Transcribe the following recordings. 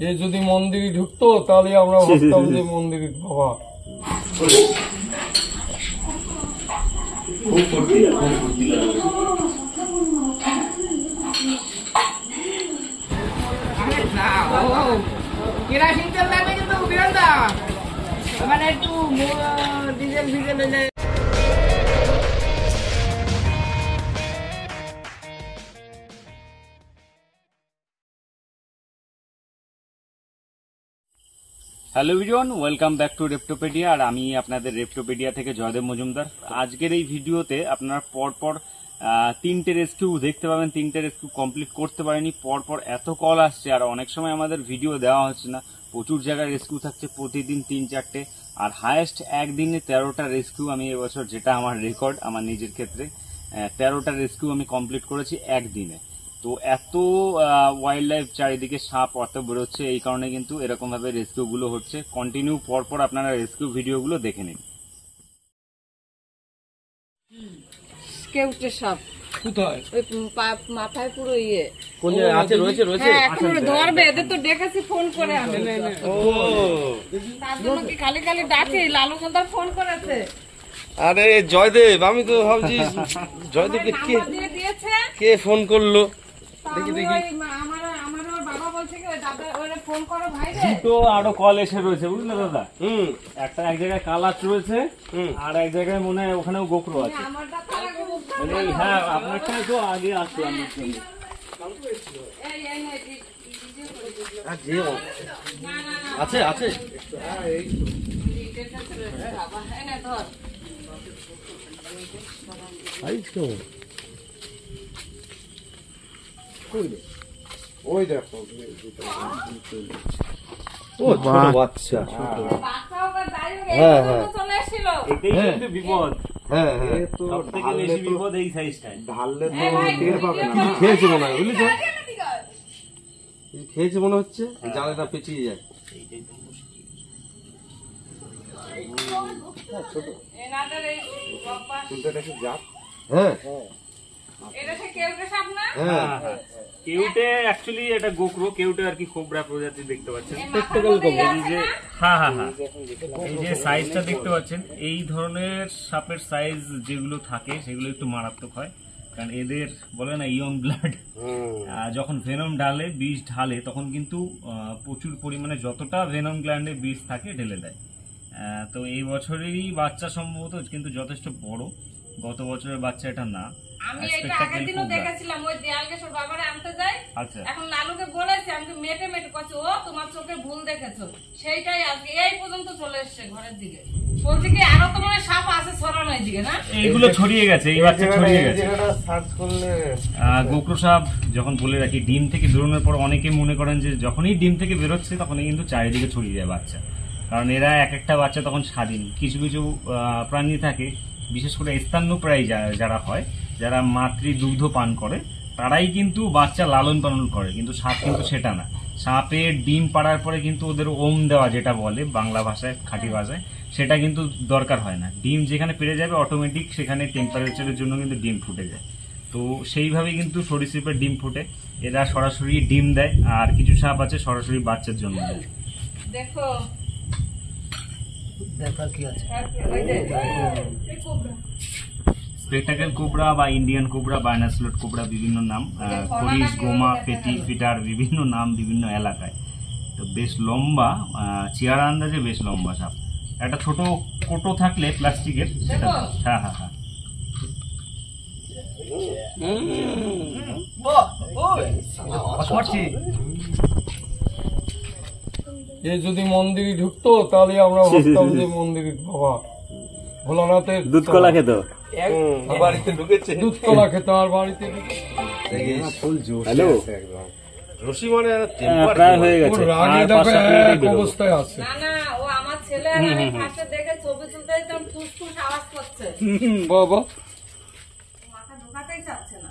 এ যদি মন্দিরে ঢুকতো তাহলে আমরা ভাবতাম যে মন্দির বাবা। কেরাসিন তেল লাগবে কিন্তু বিরন্দা মানে একটু ডিজেল ফিজেল হলে। Hello everyone, welcome back to Reptopedia. আর আমি আপনাদের রেপ্টোপেডিয়া থেকে জয়দেব মজুমদার। আজকের এই ভিডিওতে আপনারা পরপর তিনটে রেস্কিউ দেখতে পাবেন। তিনটে রেস্কিউ কমপ্লিট করতে পারেনি, পরপর এত কল আসছে আর অনেক সময় আমাদের ভিডিও দেওয়া হচ্ছে না। প্রচুর জায়গায় রেস্কিউ থাকছে, প্রতিদিন 3-4টে, আর হায়েস্ট একদিনে 13টা রেস্কিউ আমি এবছর, যেটা আমার রেকর্ড আমার নিজের ক্ষেত্রে। 13টা রেস্কিউ আমি কমপ্লিট করেছি একদিনে। তো এত ওয়াইল্ড লাইফ চারিদিকে সাপ অত বেরোচ্ছে, এই কারণে কিন্তু এরকম ভাবে রেস্কিউ গুলো হচ্ছে। কন্টিনিউ পরপর আপনারা রেস্কিউ ভিডিওগুলো দেখে নিন। কেউটে সাপ কোথায়? ওই মাথায় পুরো ইয়ে কোন আছে? রয়েছে হ্যাঁ, এখন ধরবে। এদের তো ডেকেছি ফোন করে আমি। ও তার জন্য কি খালি খালি ডাকে? লালু মন্দার ফোন করেছে। আরে জয়দেব, আমি তো ভাবছি জয়দেবকে কে ফোন করলো। দেখি দেখি আমার বাবা বলছে কি ওই দাদা ওরে ফোন করো ভাই রে। দুটো আরো কল এসে রয়েছে, বুঝলে দাদা? একটা এক জায়গায় কালাচ রয়েছে, আর এক জায়গায় মনে হয় ওখানেও গোকরো আছে। হ্যাঁ, আপনারটা তো আগে আসতো আমার জন্য। আছে আছে ওই দেখো, ও ছোট বাচ্চা। হ্যাঁ হ্যাঁ, এটাই কিন্তু বিপদ। হ্যাঁ হ্যাঁ, সব থেকে বেশি বিপদ এই সাইজটায়। ঢাললে তো টের পাবে না। কিছু খেয়েছে মনে হয়, বুঝলি তো? কিছু খেয়েছে মনে হচ্ছে, জালেটা পেঁচিয়ে যায়। হ্যাঁ কেউটে অ্যাকচুয়ালি এটা গোকরো, কেউটে আর কি কোবরা প্রজাতি দেখতে পাচ্ছেন। এই যে সাইজটা দেখতে পাচ্ছেন, এই ধরনের সাপের সাইজ যেগুলো থাকে সেগুলো একটু মারাত্মক হয়, কারণ এদের বলে না ইয়ং ব্লাড। যখন ভেনম ঢালে, বিষ ঢালে, তখন কিন্তু প্রচুর পরিমাণে যতটা ভেনম গ্ল্যান্ডে বিষ থাকে ঢেলে দেয়। তো এই বছরেরই বাচ্চা সম্ভবত কিন্তু যথেষ্ট বড়, গত বছরের বাচ্চা এটা না। আমি এটা আগের দিনও দেখেছিলাম, ওই দেয়াল গেছর বাবারে আনতে যাই। এখন লালুকে বলেছি, আমি মেটে মেটে কইছি, ও তোমার চোখে ভুল দেখেছো। সেইটাই আজকে এই পর্যন্ত চলে এসেছে ঘরের দিকে। বলছে কি আরো তো মনে সাপ আছে ছড়ানো এইদিকে, না? এইগুলো ছড়িয়ে গেছে, এই বাচ্চা ছড়িয়ে গেছে। গোকরো সাপ যখন বলে রাখি, ডিম থেকে বেরোনোর পর অনেকে মনে করেন যে যখনই ডিম থেকে বেরোচ্ছে তখনই কিন্তু চারিদিকে ছড়িয়ে যায় বাচ্চা, কারণ এরা এক একটা বাচ্চা তখন স্বাধীন। কিছু কিছু প্রাণী থাকে, বিশেষ করে স্তন্যপ্রায়ী যারা হয়, যারা মাতৃ দুগ্ধ পান করে, তারাই কিন্তু বাচ্চা লালন পালন করে, কিন্তু সাপ কিন্তু সেটা না। সাপের ডিম পাড়ার পরে কিন্তু ওদের ওম দেওয়া, যেটা বলে বাংলা ভাষায়, খাঁটি ভাষায়, সেটা কিন্তু দরকার হয় না। ডিম যেখানে পেড়ে যাবে অটোমেটিক সেখানে টেম্পারেচারের জন্য কিন্তু ডিম ফুটে যায়। তো সেইভাবে কিন্তু সরীসৃপের ডিম ফুটে, এরা সরাসরি ডিম দেয়। আর কিছু সাপ আছে সরাসরি বাচ্চার জন্য দেয়। দেখো স্পেকটাকেল কোবরা বা ইন্ডিয়ান কোবরা বা ন্যাসলট কোবরা, বিভিন্ন নাম। খরিশ, গোমা, ফেটি, ফিটার, বিভিন্ন নাম বিভিন্ন এলাকায়। তো বেশ লম্বা, চেয়ার আন্দাজে বেশ লম্বা সাপ। একটা ছোট কোটো থাকলে প্লাস্টিকের, সেটা। হ্যাঁ হ্যাঁ হ্যাঁ, এ যদি মন্দিরে ঢুকতো তাহলে আমরা ভাবতাম যে মন্দির বাবা। ভোলানাথের দুধ কলা খেত, বাড়িতে ঢুকেছে, দুধ কলা খেত, আর বাড়িতে রশি মানে প্রায় হয়ে গেছে, রাগে দেখো এক অবস্থায় আছে। না না, ও আমার ছেলে, আমি পাশে দেখে ছবি তুলতে একদম ফুসফুস আওয়াজ করছে। বাবা মাথা ঢোকাতেই চাচ্ছে না।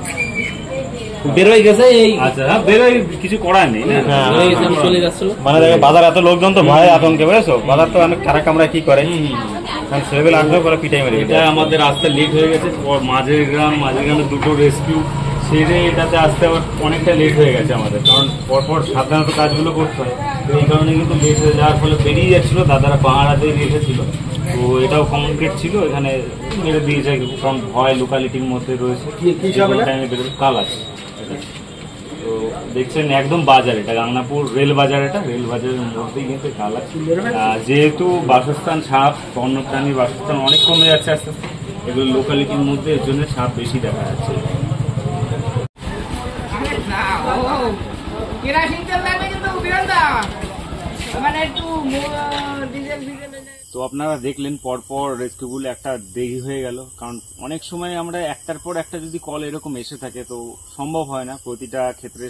বেরোয় গেছে এই আচ্ছা, হ্যাঁ বেরোয়, কিছু করার নেই না। বেরোয় গেছে, আমি চলে যাচ্ছিল। মানে দেখো বাজার এত লোকজন তো ভয়ে আতঙ্কে, বুঝেছো? বাজার তো অনেক খারাপ কামরা কি করে, কারণ ছেলেবেলা আসবে পরে পিটাই মেরে এটা আমাদের রাস্তা লেট হয়ে গেছে, মাঝের গ্রামে দুটো রেস্কিউ সেরে এটাতে আসতে আবার অনেকটা লেট হয়ে গেছে আমাদের, কারণ পরপর সাধারণত কাজগুলো করতে হয়, তো এই কারণে কিন্তু লেট হয়ে যাওয়ার ফলে বেরিয়ে যাচ্ছিল, দাদারা পাহাড়া দিয়ে রেখেছিল, তো এটাও কমপ্লিট ছিল, এখানে মেরে দিয়েছে, কারণ ভয় লোকালিটির মধ্যে রয়েছে, টাইমে বেরোবে কাল আছে। তো দেখছেন একদম বাজার, এটা গাংনাপুর রেল বাজার, এটা রেল বাজারের মধ্যেই কিন্তু কাল আছে। যেহেতু বাসস্থান সাপ, বন্যপ্রাণীর বাসস্থান অনেক কমে যাচ্ছে আস্তে আস্তে, এগুলো লোকালিটির মধ্যে এর জন্য সাপ বেশি দেখা যাচ্ছে। তো আপনারা দেখলেন পরপর রেস্কিউগুলো একটা দেরি হয়ে গেল, কারণ অনেক সময় আমরা একটার পর একটা যদি কল এরকম এসে থাকে তো সম্ভব হয় না প্রতিটা ক্ষেত্রে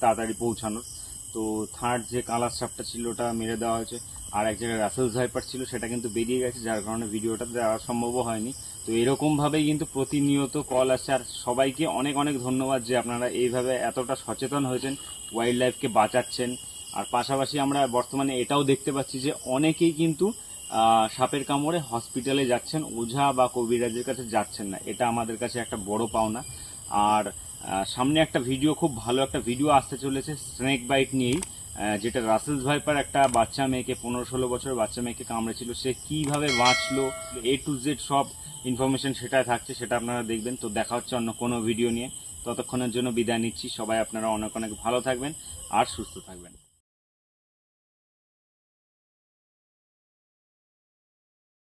তাড়াতাড়ি পৌঁছানোর। তো থার্ড যে কালার সাপটা ছিল ওটা মেরে দেওয়া হয়েছে, আর এক জায়গায় রাসেলস ভাইপার ছিল সেটা কিন্তু বেরিয়ে গেছে, যার কারণে ভিডিওটা দেওয়া সম্ভব হয়নি। তো এরকম ভাবেই কিন্তু প্রতিনিয়ত কল আসছে, আর সবাইকে অনেক অনেক ধন্যবাদ যে আপনারা এইভাবে এতটা সচেতন হয়েছেন, ওয়াইল্ড লাইফকে বাঁচাচ্ছেন। আর পাশাপাশি আমরা বর্তমানে এটাও দেখতে পাচ্ছি যে অনেকেই কিন্তু সাপের কামড়ে হসপিটালে যাচ্ছেন, ওঝা বা কবিরাজের কাছে যাচ্ছেন না, এটা আমাদের কাছে একটা বড় পাওনা। আর সামনে একটা ভিডিও, খুব ভালো একটা ভিডিও আসতে চলেছে স্নেক বাইট নিয়েই, যেটা রাসেলস ভাইপার একটা বাচ্চা মেয়েকে, 15-16 বছরের বাচ্চা মেয়েকে কামড়েছিল, সে কিভাবে বাঁচলো, A to Z সব ইনফরমেশন সেটা থাকছে, সেটা আপনারা দেখবেন। তো দেখা হচ্ছে অন্য কোনো ভিডিও নিয়ে, ততক্ষণের জন্য বিদায় নিচ্ছি। সবাই আপনারা অনেক অনেক ভালো থাকবেন আর সুস্থ থাকবেন।